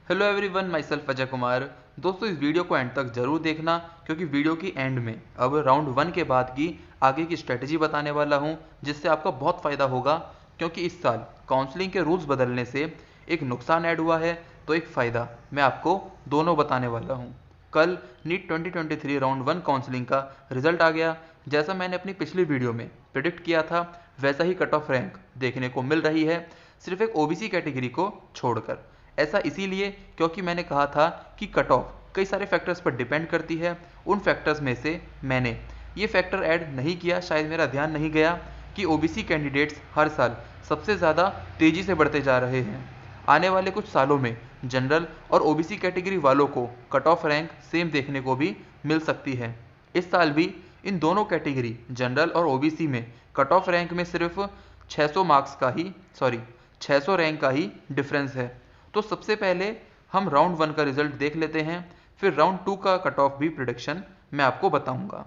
Hello everyone, my self Ajay Kumar. दोस्तों, इस video को एंड तक जरूर देखना क्योंकि वीडियो की एंड में अब राउंड 1 के बाद की आगे की स्ट्रेटजी बताने वाला हूं, जिससे आपका बहुत फ़ायदा होगा। क्योंकि इस साल काउंसलिंग के रूल्स बदलने से एक नुकसान ऐड हुआ है तो एक फ़ायदा, मैं आपको दोनों बताने वाला हूँ। कल नीट 2023 राउंड 1 काउंसलिंग का रिजल्ट आ गया। जैसा मैंने अपनी पिछली वीडियो में प्रिडिक्ट किया था, वैसा ही कट ऑफ रैंक देखने को मिल रही है, सिर्फ एक ओबीसी कैटेगरी को छोड़कर। ऐसा इसीलिए क्योंकि मैंने कहा था कि कट ऑफ कई सारे फैक्टर्स पर डिपेंड करती है। उन फैक्टर्स में से मैंने ये फैक्टर ऐड नहीं किया, शायद मेरा ध्यान नहीं गया कि ओबीसी कैंडिडेट्स हर साल सबसे ज़्यादा तेज़ी से बढ़ते जा रहे हैं। आने वाले कुछ सालों में जनरल और ओबीसी कैटेगरी वालों को कट ऑफ रैंक सेम देखने को भी मिल सकती है। इस साल भी इन दोनों कैटेगरी जनरल और ओबीसी में कट ऑफ रैंक में सिर्फ 600 रैंक का ही डिफरेंस है। तो सबसे पहले हम राउंड 1 का रिजल्ट देख लेते हैं, फिर राउंड 2 का कट ऑफ भी प्रिडिक्शन मैं आपको बताऊंगा।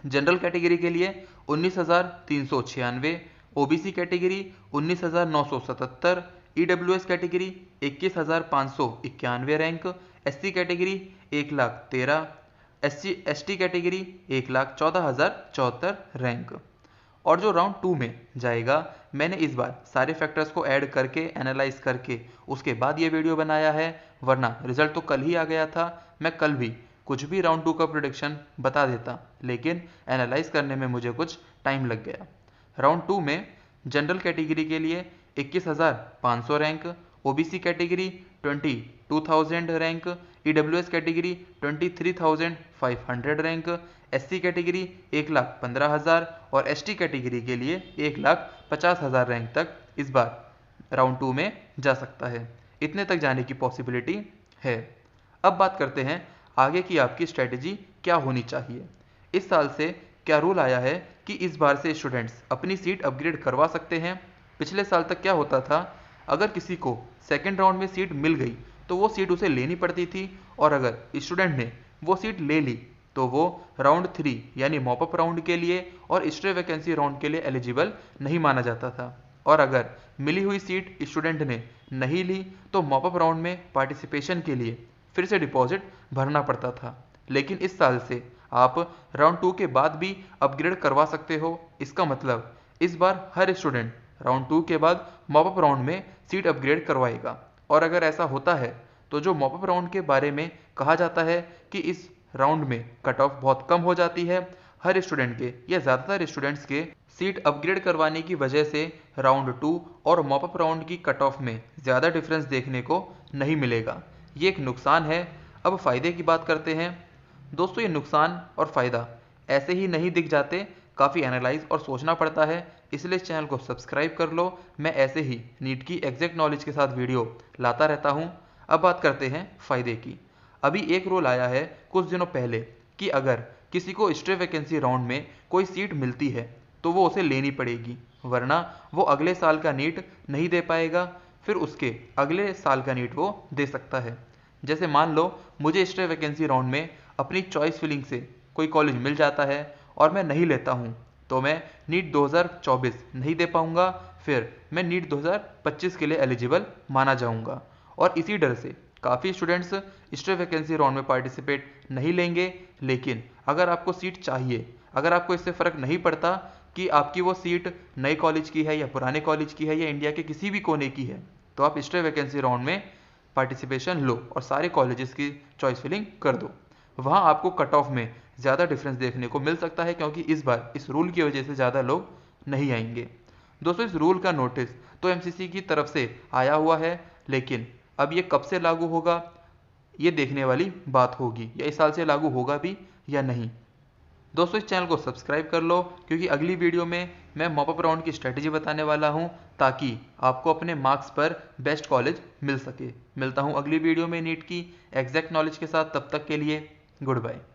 जनरल कैटेगरी के लिए 19,396, OBC category 19,977, EWS category 21,591 rank, SC category 1,13,000, ST category 1,14,074 rank. और जो राउंड 2 में जाएगा, मैंने इस बार सारे फैक्टर्स को ऐड करके एनालाइज करके उसके बाद ये वीडियो बनाया है, वरना रिजल्ट तो कल ही आ गया था। मैं कल भी कुछ भी राउंड 2 का प्रोडिक्शन बता देता, लेकिन एनालाइज करने में मुझे कुछ टाइम लग गया। राउंड 2 में जनरल कैटेगरी के लिए 21,500 rank, OBC category 22,000 rank, EWS category 23,500 rank, SC category 1,15,000 और एसटी कैटेगरी के लिए 1,50,000 रैंक तक इस बार राउंड 2 में जा सकता है। इतने तक जाने की पॉसिबिलिटी है। अब बात करते हैं आगे की आपकी स्ट्रेटजी क्या होनी चाहिए। इस साल से क्या रूल आया है कि इस बार से स्टूडेंट्स अपनी सीट अपग्रेड करवा सकते हैं। पिछले साल तक क्या होता था, अगर किसी को सेकेंड राउंड में सीट मिल गई तो वो सीट उसे लेनी पड़ती थी, और अगर स्टूडेंट ने वो सीट ले ली तो वो राउंड 3 यानी मॉपअप राउंड के लिए और स्ट्रे वैकेंसी राउंड के लिए एलिजिबल नहीं माना जाता था। और अगर मिली हुई सीट स्टूडेंट ने नहीं ली तो मॉपअप राउंड में पार्टिसिपेशन के लिए फिर से डिपॉजिट भरना पड़ता था। लेकिन इस साल से आप राउंड 2 के बाद भी अपग्रेड करवा सकते हो। इसका मतलब इस बार हर स्टूडेंट राउंड 2 के बाद मॉपअप राउंड में सीट अपग्रेड करवाएगा। और अगर ऐसा होता है तो जो मॉपअप राउंड के बारे में कहा जाता है कि इस राउंड में कट ऑफ बहुत कम हो जाती है, हर स्टूडेंट के या ज़्यादातर स्टूडेंट्स के सीट अपग्रेड करवाने की वजह से राउंड 2 और मॉपअप राउंड की कट ऑफ में ज़्यादा डिफरेंस देखने को नहीं मिलेगा। ये एक नुकसान है। अब फ़ायदे की बात करते हैं। दोस्तों, ये नुकसान और फ़ायदा ऐसे ही नहीं दिख जाते, काफ़ी एनालाइज और सोचना पड़ता है। इसलिए इस चैनल को सब्सक्राइब कर लो। मैं ऐसे ही नीट की एग्जैक्ट नॉलेज के साथ वीडियो लाता रहता हूँ। अब बात करते हैं फ़ायदे की। अभी एक रूल आया है कुछ दिनों पहले कि अगर किसी को स्ट्रे वैकेंसी राउंड में कोई सीट मिलती है तो वो उसे लेनी पड़ेगी, वरना वो अगले साल का नीट नहीं दे पाएगा। फिर उसके अगले साल का नीट वो दे सकता है। जैसे मान लो मुझे स्ट्रे वैकेंसी राउंड में अपनी चॉइस फिलिंग से कोई कॉलेज मिल जाता है और मैं नहीं लेता हूँ, तो मैं नीट 2024 नहीं दे पाऊँगा, फिर मैं नीट 2025 के लिए एलिजिबल माना जाऊँगा। और इसी डर से काफ़ी स्टूडेंट्स स्ट्रे वैकेंसी राउंड में पार्टिसिपेट नहीं लेंगे। लेकिन अगर आपको सीट चाहिए, अगर आपको इससे फ़र्क नहीं पड़ता कि आपकी वो सीट नए कॉलेज की है या पुराने कॉलेज की है या इंडिया के किसी भी कोने की है, तो आप स्ट्रे वैकेंसी राउंड में पार्टिसिपेशन लो और सारे कॉलेजेस की चॉइस फिलिंग कर दो। वहाँ आपको कट ऑफ में ज़्यादा डिफरेंस देखने को मिल सकता है, क्योंकि इस बार इस रूल की वजह से ज़्यादा लोग नहीं आएंगे। दोस्तों, इस रूल का नोटिस तो एमसीसी की तरफ से आया हुआ है, लेकिन अब ये कब से लागू होगा ये देखने वाली बात होगी, या इस साल से लागू होगा भी या नहीं। दोस्तों, इस चैनल को सब्सक्राइब कर लो, क्योंकि अगली वीडियो में मैं मॉपअप राउंड की स्ट्रेटजी बताने वाला हूं, ताकि आपको अपने मार्क्स पर बेस्ट कॉलेज मिल सके। मिलता हूं अगली वीडियो में नीट की एग्जैक्ट नॉलेज के साथ। तब तक के लिए गुड बाय।